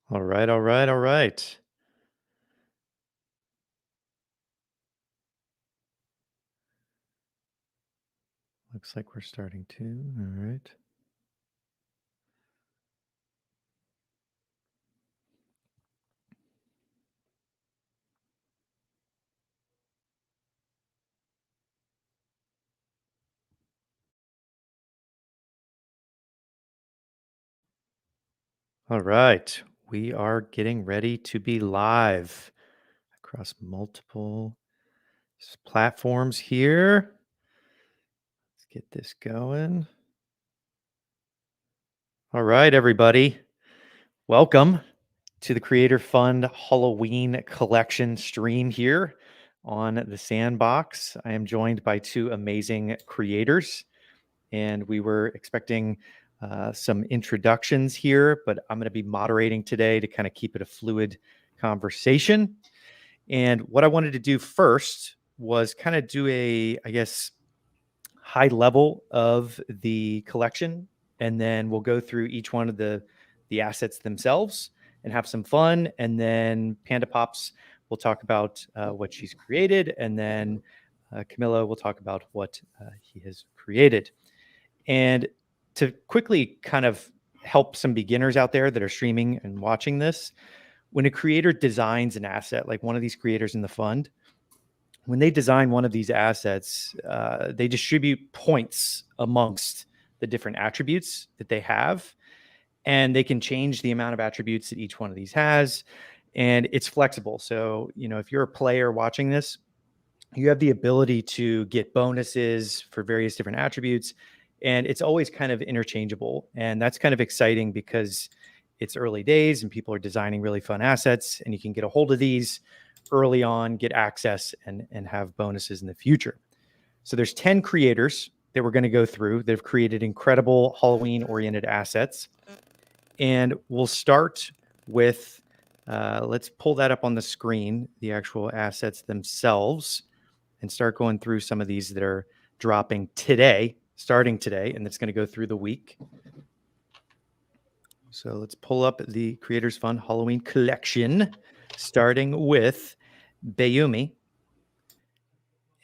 All right, all right, all right. Looks like we're starting to. All right. All right. We are getting ready to be live across multiple platforms here. Let's get this going. All right, everybody. Welcome to the Creator Fund Halloween collection stream here on the Sandbox. I am joined by two amazing creators, and we were expecting some introductions here, but I'm going to be moderating today to kind of keep it a fluid conversation. And what I wanted to do first was kind of do I guess, high level of the collection, and then we'll go through each one of the assets themselves and have some fun. And then Panda Pops will talk about what she's created, and then Camilo will talk about what he has created. And to quickly kind of help some beginners out there that are streaming and watching this, when a creator designs an asset, like one of these creators in the fund, when they design one of these assets, they distribute points amongst the different attributes that they have, and they can change the amount of attributes that each one of these has. And it's flexible. So, if you're a player watching this, you have the ability to get bonuses for various different attributes, and it's always kind of interchangeable. And that's kind of exciting because it's early days and people are designing really fun assets, and you can get a hold of these early on, get access, and have bonuses in the future. So there's 10 creators that we're going to go through that have created incredible Halloween oriented assets. And we'll start with let's pull that up on the screen, the actual assets themselves, and start going through some of these that are dropping today, starting today, and that's going to go through the week. So let's pull up the Creators Fund Halloween collection, starting with Bayumi.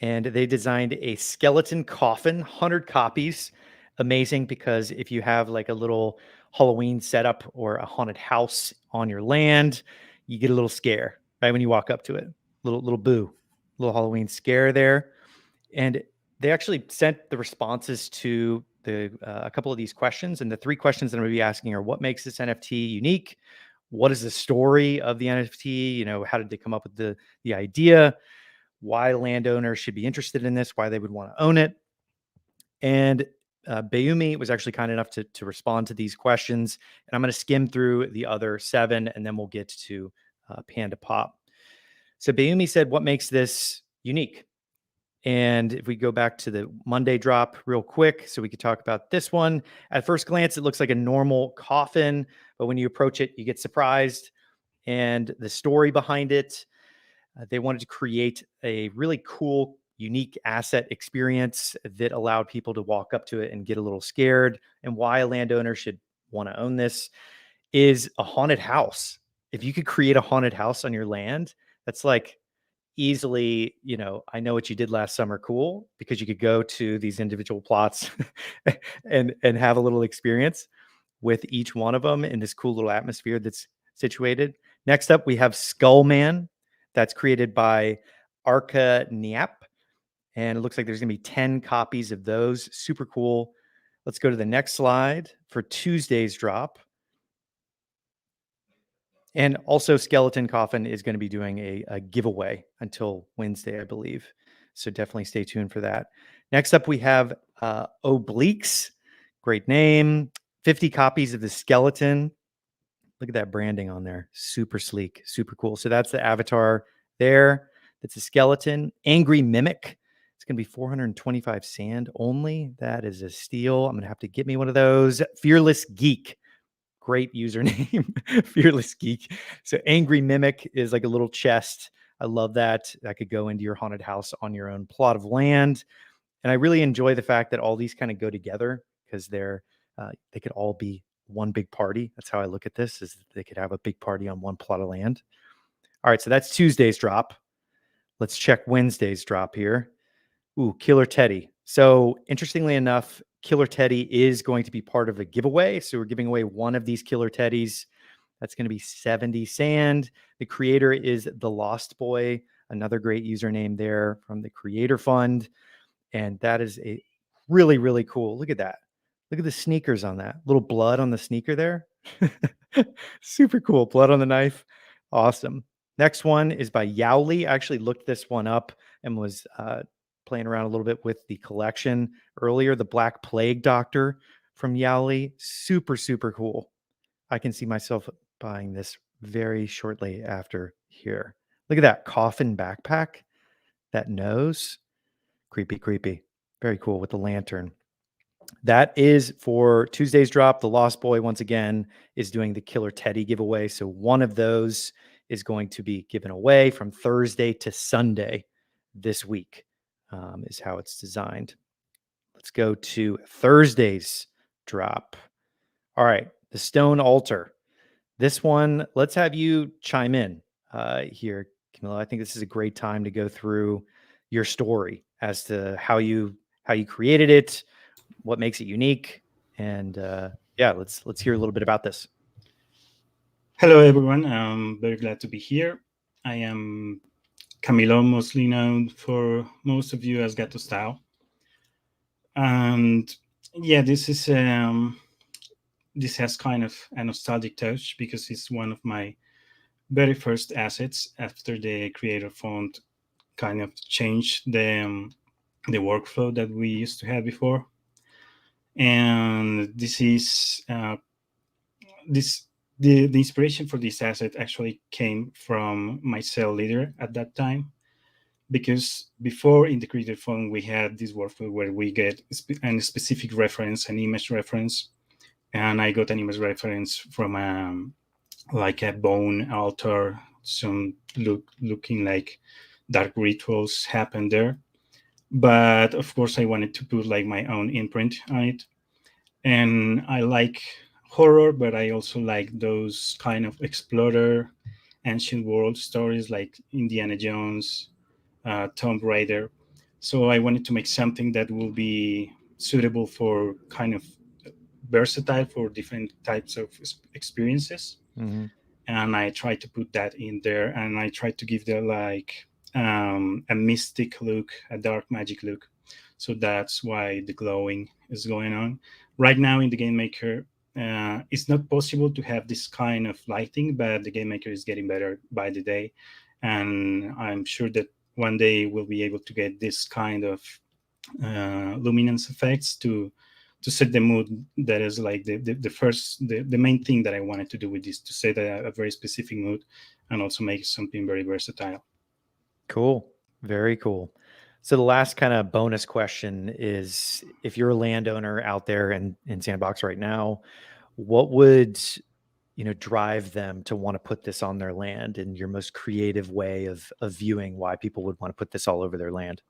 And they designed a skeleton coffin, 100 copies. Amazing, because if you have like a little Halloween setup or a haunted house on your land, you get a little scare right when you walk up to it. Little boo, little Halloween scare there. And they actually sent the responses to a couple of these questions. And the three questions that I'm going to be asking are: what makes this NFT unique? What is the story of the NFT? How did they come up with the idea? Why landowners should be interested in this? Why they would want to own it? And Bayumi was actually kind enough to respond to these questions. And I'm going to skim through the other seven, and then we'll get to Panda Pop. So Bayumi said, "What makes this unique?" And if we go back to the Monday drop real quick, so we could talk about this one. At first glance, it looks like a normal coffin, but when you approach it, you get surprised. And the story behind it, they wanted to create a really cool, unique asset experience that allowed people to walk up to it and get a little scared. And why a landowner should want to own this is a haunted house. If you could create a haunted house on your land, that's like easily, I know what you did last summer cool, because you could go to these individual plots and have a little experience with each one of them in this cool little atmosphere that's situated. Next up, we have Skullman. That's created by Arca Niap. And it looks like there's going to be 10 copies of those. Super cool. Let's go to the next slide for Tuesday's drop. And also, Skeleton Coffin is going to be doing a giveaway until Wednesday, I believe. So definitely stay tuned for that. Next up, we have Obliques. Great name. 50 copies of the skeleton. Look at that branding on there. Super sleek, super cool. So that's the avatar there. That's a skeleton. Angry Mimic. It's going to be 425 sand only. That is a steal. I'm going to have to get me one of those. Fearless Geek. Great username, Fearless Geek. So Angry Mimic is like a little chest. I love that. That could go into your haunted house on your own plot of land. And I really enjoy the fact that all these kind of go together, because they could all be one big party. That's how I look at this, is that they could have a big party on one plot of land. All right, so that's Tuesday's drop. Let's check Wednesday's drop here. Ooh, Killer Teddy. So interestingly enough, Killer Teddy is going to be part of a giveaway. So we're giving away one of these Killer Teddies. That's going to be 70 sand. The creator is The Lost Boy, another great username there from the Creator Fund. And that is a really, really cool. Look at that. Look at the sneakers on that. Little blood on the sneaker there. Super cool. Blood on the knife. Awesome. Next one is by Yowli. I actually looked this one up and was playing around a little bit with the collection earlier. The Black Plague Doctor from Yowli. Super, super cool. I can see myself buying this very shortly after here. Look at that coffin backpack. That nose. Creepy, creepy. Very cool with the lantern. That is for Tuesday's drop. The Lost Boy, once again, is doing the Killer Teddy giveaway. So one of those is going to be given away from Thursday to Sunday this week, is how it's designed. Let's go to Thursday's drop. All right, the Stone Altar. This one, let's have you chime in here, Camilo. I think this is a great time to go through your story as to how you created it, what makes it unique, and let's hear a little bit about this. Hello, everyone. I'm very glad to be here. I am Camilo, mostly known for most of you as Gato Style. And yeah, this has kind of a nostalgic touch because it's one of my very first assets after the creator font kind of changed the workflow that we used to have before. And this is this the inspiration for this asset actually came from my cell leader at that time, because before in the creator phone we had this workflow where we get a specific reference, an image reference, and I got an image reference from like a bone altar, some looking like dark rituals happen there. But of course I wanted to put like my own imprint on it, and I like horror, but I also like those kind of explorer ancient world stories like Indiana Jones, Tomb Raider. So I wanted to make something that will be suitable for kind of versatile for different types of experiences. Mm-hmm. And I tried to put that in there, and I tried to give them like a mystic look, a dark magic look. So that's why the glowing is going on. Right now in the Game Maker, it's not possible to have this kind of lighting, but the Game Maker is getting better by the day. And I'm sure that one day we'll be able to get this kind of luminance effects to set the mood. That is like the main thing that I wanted to do with this, to set a very specific mood and also make something very versatile. Cool. Very cool. So the last kind of bonus question is, if you're a landowner out there in Sandbox right now, what would drive them to want to put this on their land, in your most creative way of viewing why people would want to put this all over their land?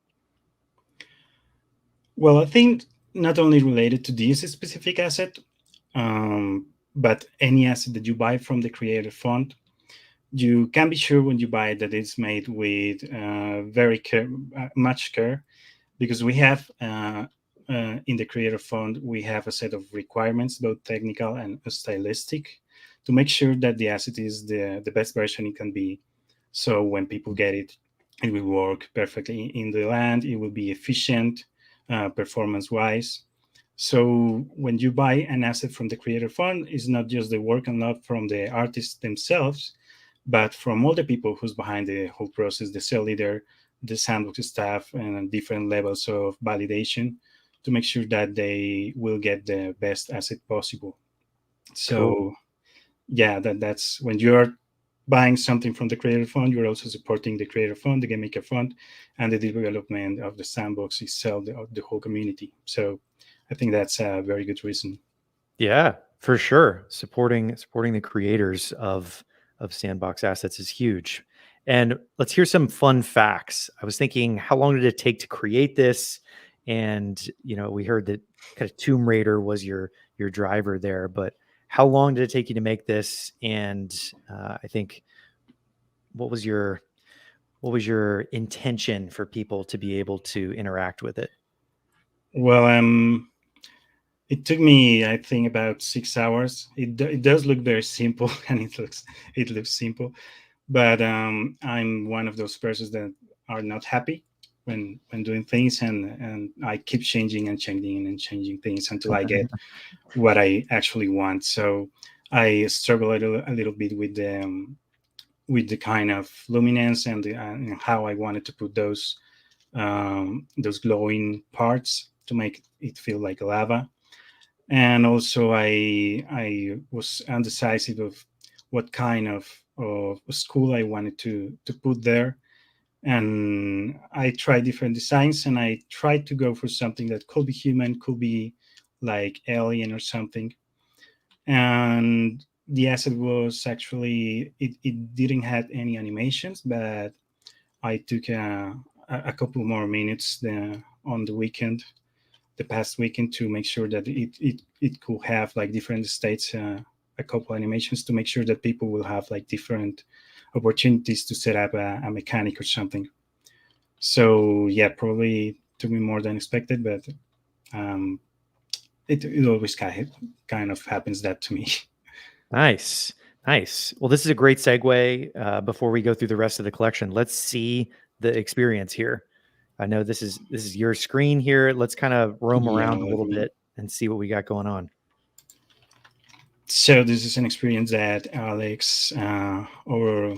Well, I think not only related to this specific asset, but any asset that you buy from the creator fund, you can be sure when you buy it that it's made with much care, because we have in the creator fund we have a set of requirements, both technical and stylistic, to make sure that the asset is the best version it can be. So when people get it, it will work perfectly in the land, it will be efficient performance wise. So when you buy an asset from the creator fund, it's not just the work and love from the artists themselves, but from all the people who's behind the whole process, the cell leader, the Sandbox staff, and different levels of validation to make sure that they will get the best asset possible. Cool. So yeah, that's when you're buying something from the creator fund, you're also supporting the creator fund, the game maker fund, and the development of the Sandbox itself, the whole community. So I think that's a very good reason. Yeah, for sure. Supporting the creators of Sandbox assets is huge. And let's hear some fun facts. I was thinking, how long did it take to create this? And we heard that kind of Tomb Raider was your driver there, but how long did it take you to make this? And I think what was your intention for people to be able to interact with it? Well, it took me, I think, about 6 hours. It does look very simple, and it looks simple, but I'm one of those persons that are not happy when doing things, and I keep changing and changing and changing things until I get what I actually want. So I struggle a little bit with the kind of luminance and how I wanted to put those glowing parts to make it feel like lava. And also I was undecisive of what kind of school I wanted to put there. And I tried different designs, and I tried to go for something that could be human, could be like alien or something. And the asset was actually, it didn't have any animations, but I took a couple more minutes on the past weekend, to make sure that it could have like different states, a couple animations, to make sure that people will have like different opportunities to set up a mechanic or something. So yeah, probably took me more than expected, but um, it always kind of happens that to me. Nice. Nice. Well, this is a great segue. Before we go through the rest of the collection, let's see the experience here. I know this is your screen here. Let's kind of roam Yeah, around a little bit and see what we got going on. so this is an experience that Alex, our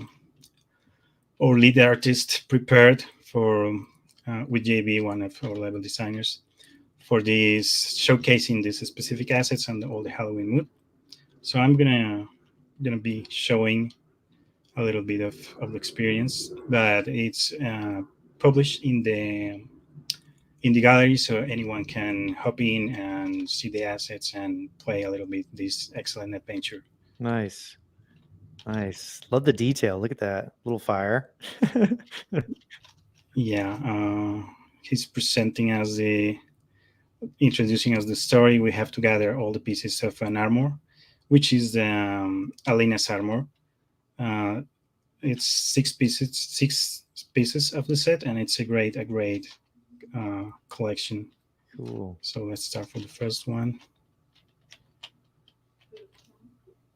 lead artist, prepared for with JB, one of our level designers, for this showcasing these specific assets and all the Halloween mood. So I'm gonna be showing a little bit of the experience, but it's published in the gallery, so anyone can hop in and see the assets and play a little bit this excellent adventure. Nice. Nice. Love the detail. Look at that little fire. Yeah, he's presenting as the introducing us the story. We have to gather all the pieces of an armor, which is Alina's armor. Uh, it's six pieces of the set, and it's a great collection. Cool. So let's start for the first one.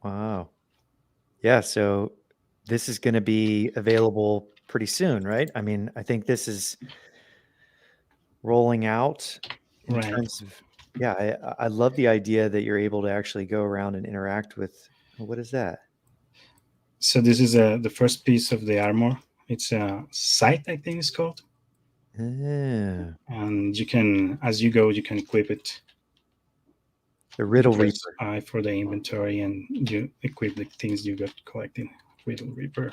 Wow. Yeah, so this is going to be available pretty soon, right? I mean, I think this is rolling out in Right. terms of, yeah, I love the idea that you're able to actually go around and interact with, what is that? So this is the first piece of the armor. It's a sight, I think it's called. Ah, And you can, as you go, you can equip it. the You Riddle press Reaper. I for the inventory, and you equip the things you got collecting. Riddle Reaper.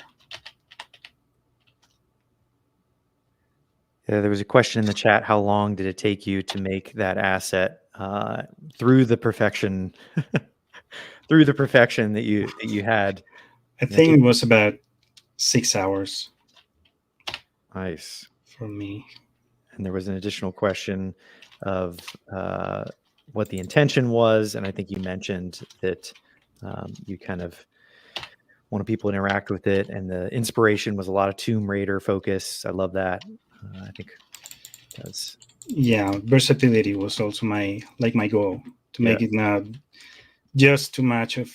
Yeah, there was a question in the chat. How long did it take you to make that asset through the perfection, through the perfection that you had? I think it was about 6 hours Nice. for me. And there was an additional question of what the intention was, and I think you mentioned that you kind of wanted people to interact with it, and the inspiration was a lot of Tomb Raider focus. I love that. I think that's Yeah, versatility was also my goal, to make it not just too much of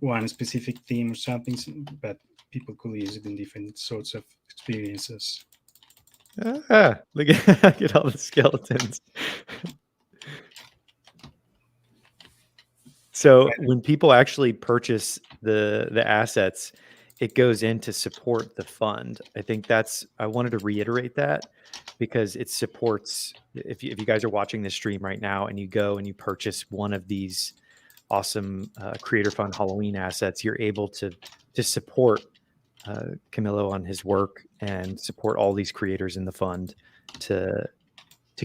one specific theme or something, but people could use it in different sorts of experiences. look at look at all the skeletons. So when people actually purchase the assets, it goes in to support the fund. I think I wanted to reiterate that because it supports, if you guys are watching this stream right now and you go and you purchase one of these awesome Creator Fund Halloween assets, you're able to support Camilo on his work and support all these creators in the fund to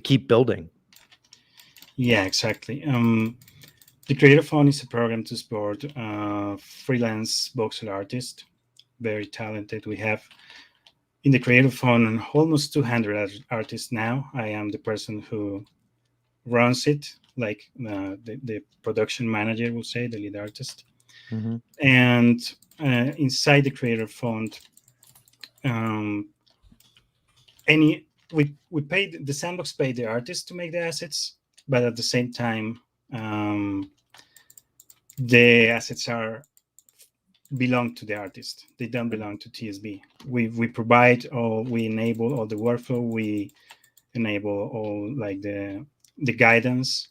keep building. Yeah, exactly. The Creator Fund is a program to support freelance voxel artists, very talented. We have in the Creator Fund almost 200 artists now. I am the person who runs it, like the production manager will say, the lead artist. Mm-hmm. And inside the creator fund, we paid the Sandbox paid the artists to make the assets, but at the same time, the assets are belong to the artist. They don't belong to TSB. We provide or we enable all the workflow. We enable all like the guidance,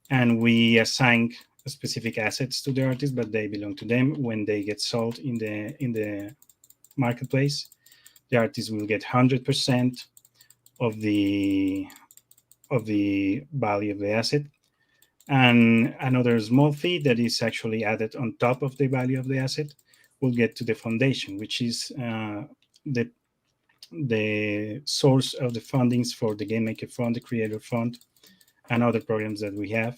and we assign specific assets to the artist, but they belong to them. When they get sold in the marketplace, the artist will get 100% of the value of the asset, and another small fee that is actually added on top of the value of the asset will get to the foundation, which is the source of the fundings for the Game Maker Fund, the Creator Fund, and other programs that we have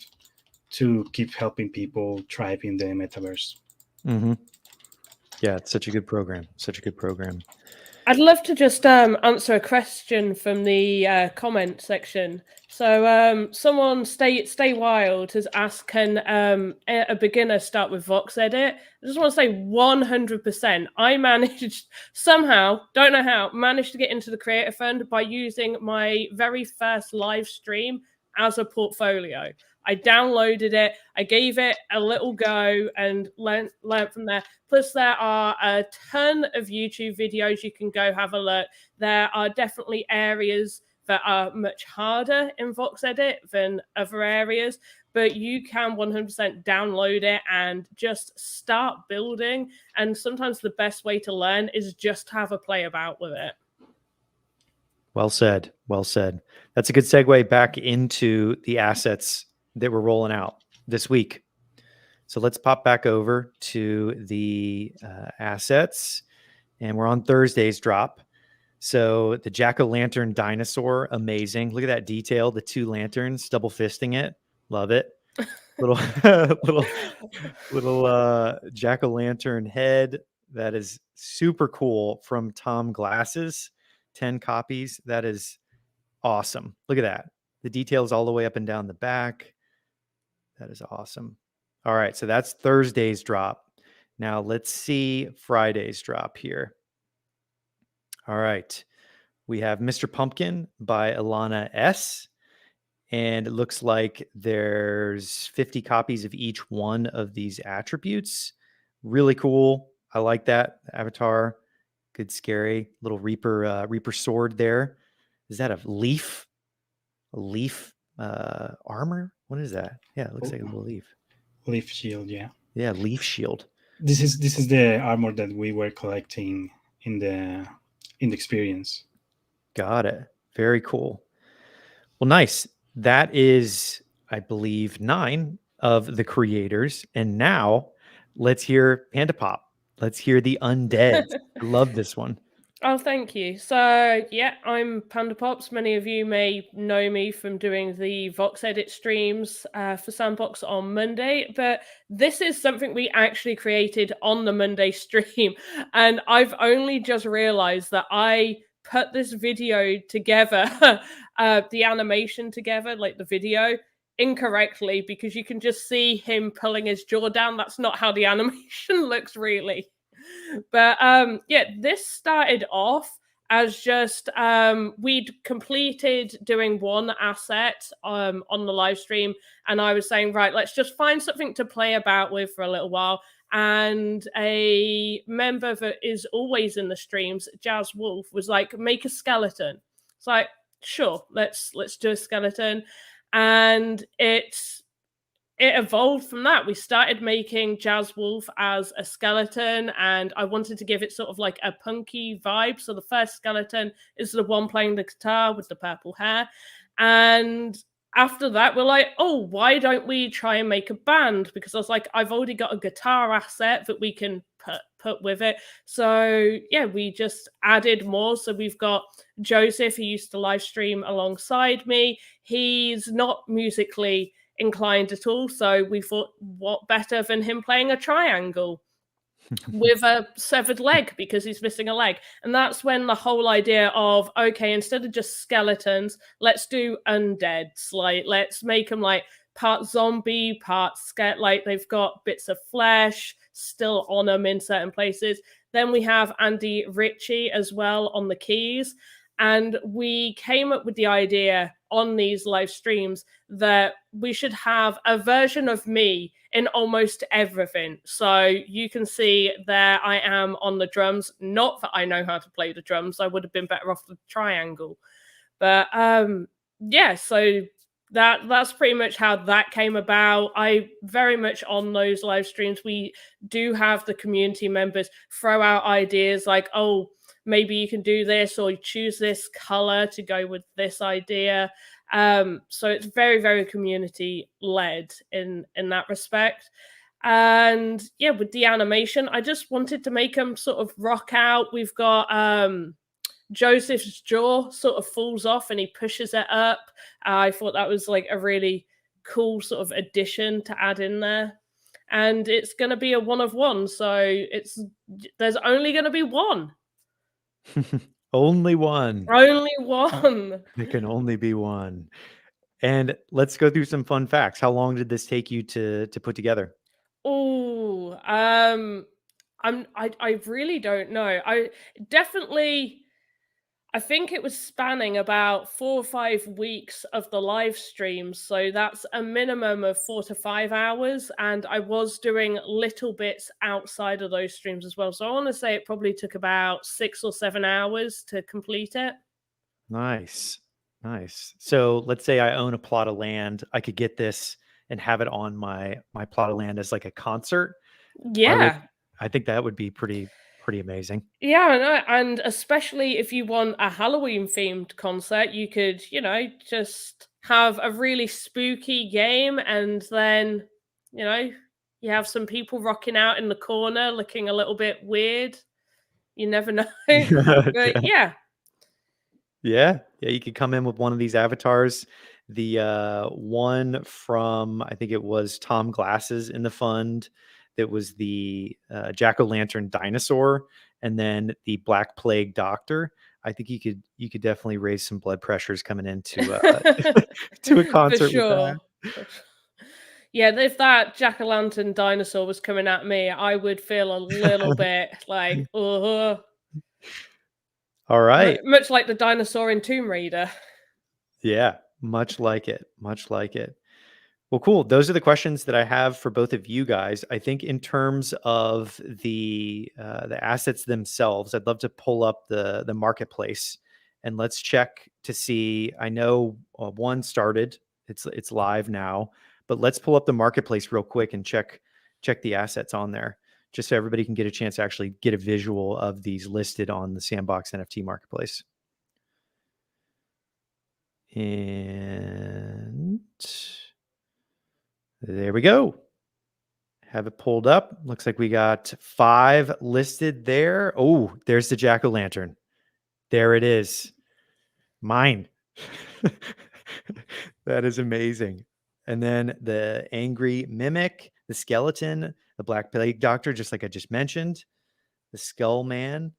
to keep helping people thrive in the metaverse. Mm-hmm. Yeah, it's such a good program. Such a good program. I'd love to just answer a question from the comment section. So someone, Stay Wild, has asked, can a beginner start with Vox Edit? I just want to say 100%. I managed somehow, don't know how, managed to get into the Creator Fund by using my very first live stream as a portfolio. I downloaded it, I gave it a little go and learned from there. Plus, there are a ton of YouTube videos you can go have a look. There are definitely areas that are much harder in Vox Edit than other areas, but you can 100% download it and just start building. And sometimes the best way to learn is just have a play about with it. Well said. Well said. That's a good segue back into the assets that we're rolling out this week. So let's pop back over to the assets, and we're on Thursday's drop. So the jack-o'-lantern dinosaur, amazing. Look at that detail. The two lanterns, double fisting it. Love it. Little jack-o'-lantern head. That is super cool from Tom Glasses. 10 copies. That is awesome. Look at that. The details all the way up and down the back. That is awesome. All right, so that's Thursday's drop. Now let's see Friday's drop here. All right, we have Mr. Pumpkin by Alana S. And it looks like there's 50 copies of each one of these attributes. Really cool. I like that avatar. Good, scary little Reaper sword there. Is that a leaf? A leaf armor? What is that? Yeah, it looks like a little leaf. Leaf shield, yeah. Yeah, leaf shield. This is the armor that we were collecting in the experience. Got it. Very cool. Well, nice. That is, I believe, 9 of the creators. And now let's hear Panda Pop. Let's hear the undead. I love this one. Oh, thank you. So, yeah, I'm Panda Pops. Many of you may know me from doing the Vox Edit streams for Sandbox on Monday, but this is something we actually created on the Monday stream. And I've only just realized that I put this video together, the animation together, like the video, incorrectly, because you can just see him pulling his jaw down. That's not how the animation looks, really. But yeah, this started off as just we'd completed doing one asset on the live stream, and I was saying, right, let's just find something to play about with for a little while. And a member that is always in the streams, Jazz Wolf, was like, make a skeleton. It's like, sure, let's do a skeleton. And it evolved from that. We started making Jazz Wolf as a skeleton, and I wanted to give it sort of like a punky vibe. So the first skeleton is the one playing the guitar with the purple hair. And after that, we're like, oh, why don't we try and make a band? Because I was like, I've already got a guitar asset that we can put with it. So yeah, we just added more. So we've got Joseph, who used to live stream alongside me. He's not musically inclined at all, so we thought, what better than him playing a triangle with a severed leg, because he's missing a leg. And that's when the whole idea of, okay, instead of just skeletons, let's do undeads. Like, let's make them like part zombie, part scared. Like they've got bits of flesh still on them in certain places. Then we have Andy Ritchie as well on the keys. And we came up with the idea on these live streams that we should have a version of me in almost everything. So you can see there I am on the drums. Not that I know how to play the drums. I would have been better off with the triangle. But yeah, so that's pretty much how that came about. I very much on those live streams, we do have the community members throw out ideas like, oh, maybe you can do this or choose this color to go with this idea. So it's very, very community led in that respect. And yeah, with the animation, I just wanted to make them sort of rock out. We've got Joseph's jaw sort of falls off and he pushes it up. I thought that was like a really cool sort of addition to add in there. And it's going to be a 1 of 1. So there's only going to be one. Only one. Only one. There can only be one. And let's go through some fun facts. How long did this take you to put together? Oh, I really don't know. I think it was spanning about 4 or 5 weeks of the live streams. So that's a minimum of 4 to 5 hours. And I was doing little bits outside of those streams as well. So I want to say it probably took about 6 or 7 hours to complete it. Nice. So let's say I own a plot of land. I could get this and have it on my plot of land as like a concert. Yeah. I think that would be pretty amazing. Yeah, and especially if you want a Halloween themed concert, you could, just have a really spooky game and then, you have some people rocking out in the corner looking a little bit weird. You never know. But yeah. Yeah, you could come in with one of these avatars. The one from, I think it was Tom Glasses in the fund. That was the jack-o'-lantern dinosaur, and then the Black Plague doctor. I think you could definitely raise some blood pressures coming into to a concert. For sure. With that. Yeah, if that jack-o'-lantern dinosaur was coming at me, I would feel a little bit like, All right. Much like the dinosaur in Tomb Raider. Yeah, much like it. Well, cool. Those are the questions that I have for both of you guys. I think in terms of the assets themselves, I'd love to pull up the marketplace and let's check to see. I know one started; it's live now, but let's pull up the marketplace real quick and check the assets on there, just so everybody can get a chance to actually get a visual of these listed on the Sandbox NFT marketplace. And there we go. Have it pulled up. Looks like we got 5 listed there. Oh, there's the jack-o'-lantern. There it is. Mine. That is amazing. And then the angry mimic, the skeleton, the Black Plague doctor, just like I just mentioned, the skull man.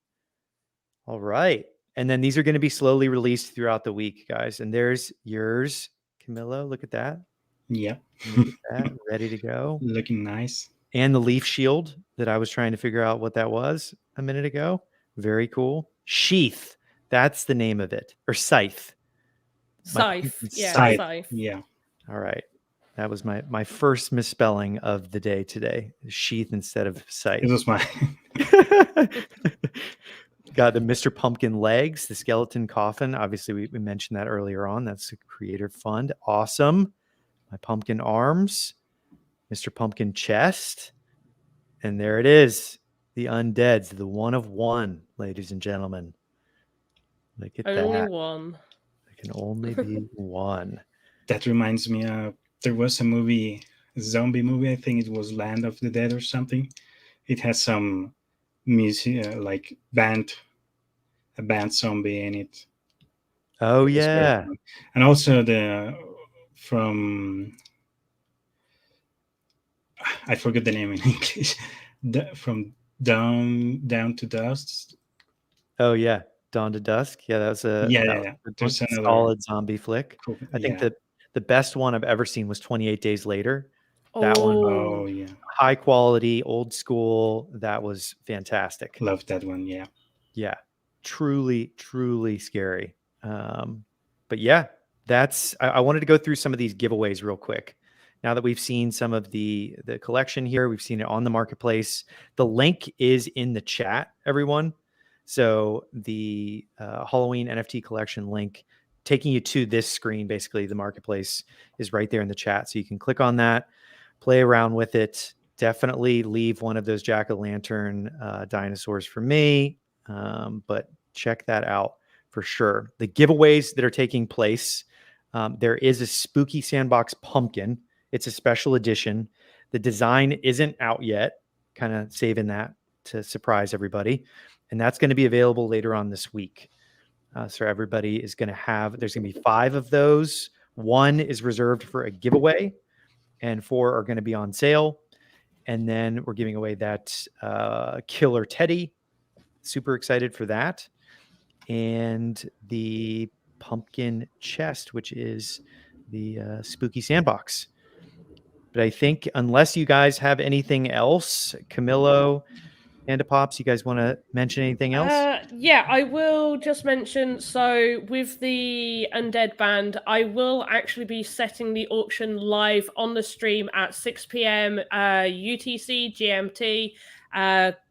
All right. And then these are going to be slowly released throughout the week, guys. And there's yours, Camilo. Look at that. Yeah. Look at that. Ready to go. Looking nice. And the leaf shield that I was trying to figure out what that was a minute ago. Very cool. Sheath. That's the name of it. Or scythe. Scythe. Yeah. Scythe. Yeah. All right. That was my first misspelling of the day today. Sheath instead of scythe. It was mine. Got the Mr. Pumpkin legs, the skeleton coffin. Obviously, we mentioned that earlier on. That's the creator fund. Awesome. My pumpkin arms, Mr. Pumpkin chest. And there it is. The undeads, the 1 of 1, ladies and gentlemen. Look at that. Only one. There can only be one. That reminds me of, there was a movie, a zombie movie. I think it was Land of the Dead or something. It has some music, like a band zombie in it. Oh yeah. And also from I forget the name in English. From Down to Dust. Oh yeah, Dawn to Dusk. Yeah, that was a yeah. There's another solid zombie flick. Cool. I think that The best one I've ever seen was 28 Days Later. That one, Oh yeah, high quality, old school. That was fantastic. love that one. Yeah. Yeah, truly, truly scary. But yeah, I wanted to go through some of these giveaways real quick. Now that we've seen some of the collection here, we've seen it on the marketplace. The link is in the chat, everyone. So the Halloween NFT collection link taking you to this screen, basically the marketplace, is right there in the chat. So you can click on that, play around with it. Definitely leave one of those jack-o'-lantern dinosaurs for me. But check that out for sure. The giveaways that are taking place, there is a spooky Sandbox pumpkin. It's a special edition. The design isn't out yet, kind of saving that to surprise everybody. And that's going to be available later on this week. So everybody is going to there's going to be 5 of those. 1 is reserved for a giveaway and 4 are going to be on sale. And then we're giving away that killer teddy. Super excited for that. And the pumpkin chest, which is the spooky Sandbox. But I think unless you guys have anything else, Camilo, Panda Pops, you guys want to mention anything else? Yeah, I will just mention. So with the Undead Band, I will actually be setting the auction live on the stream at 6 p.m. UTC GMT.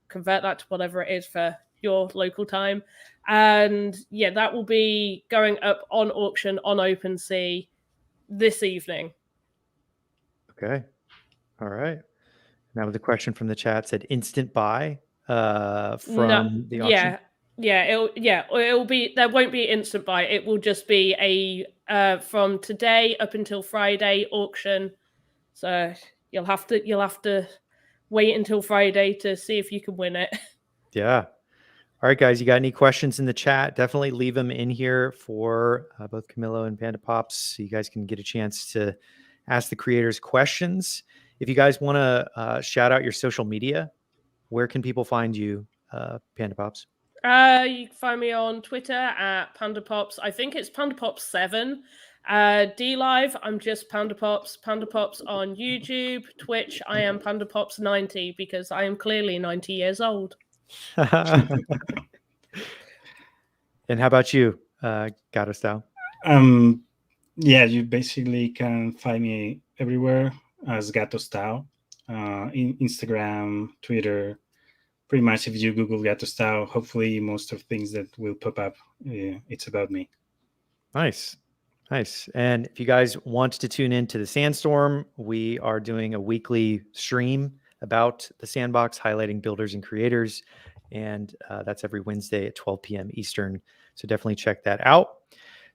Convert that to whatever it is for your local time. And yeah, that will be going up on auction on OpenSea this evening. Okay. All right. Now the question from the chat said instant buy from the auction. It'll be, there won't be instant buy. It will just be a from today up until Friday auction. So you'll have to wait until Friday to see if you can win it. Yeah. All right, guys, you got any questions in the chat? Definitely leave them in here for both Camilo and Panda Pops so you guys can get a chance to ask the creators questions. If you guys want to shout out your social media, where can people find you, Panda Pops? You can find me on Twitter at Panda Pops. I think it's Panda Pops 7. D Live, I'm just Panda Pops. Panda Pops on YouTube, Twitch, I am Panda Pops 90 because I am clearly 90 years old. And how about you, Gato Style? Yeah, you basically can find me everywhere as Gato Style, in Instagram, Twitter. Pretty much, if you Google Gato Style, hopefully most of things that will pop up, it's about me. Nice. And if you guys want to tune in to the Sandstorm, we are doing a weekly stream about the Sandbox, highlighting builders and creators. And that's every Wednesday at 12 p.m. Eastern. So definitely check that out.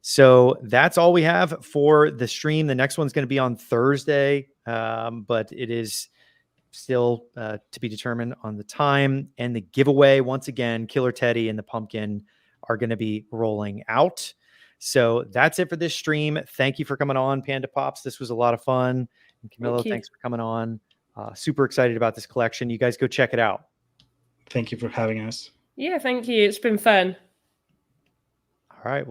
So that's all we have for the stream. The next one's going to be on Thursday, but it is still to be determined on the time. And the giveaway, once again, Killer Teddy and the pumpkin are going to be rolling out. So that's it for this stream. Thank you for coming on, Panda Pops. This was a lot of fun. And Camilo, thanks for coming on. Super excited about this collection. You guys go check it out. Thank you for having us. Yeah, thank you. It's been fun. All right.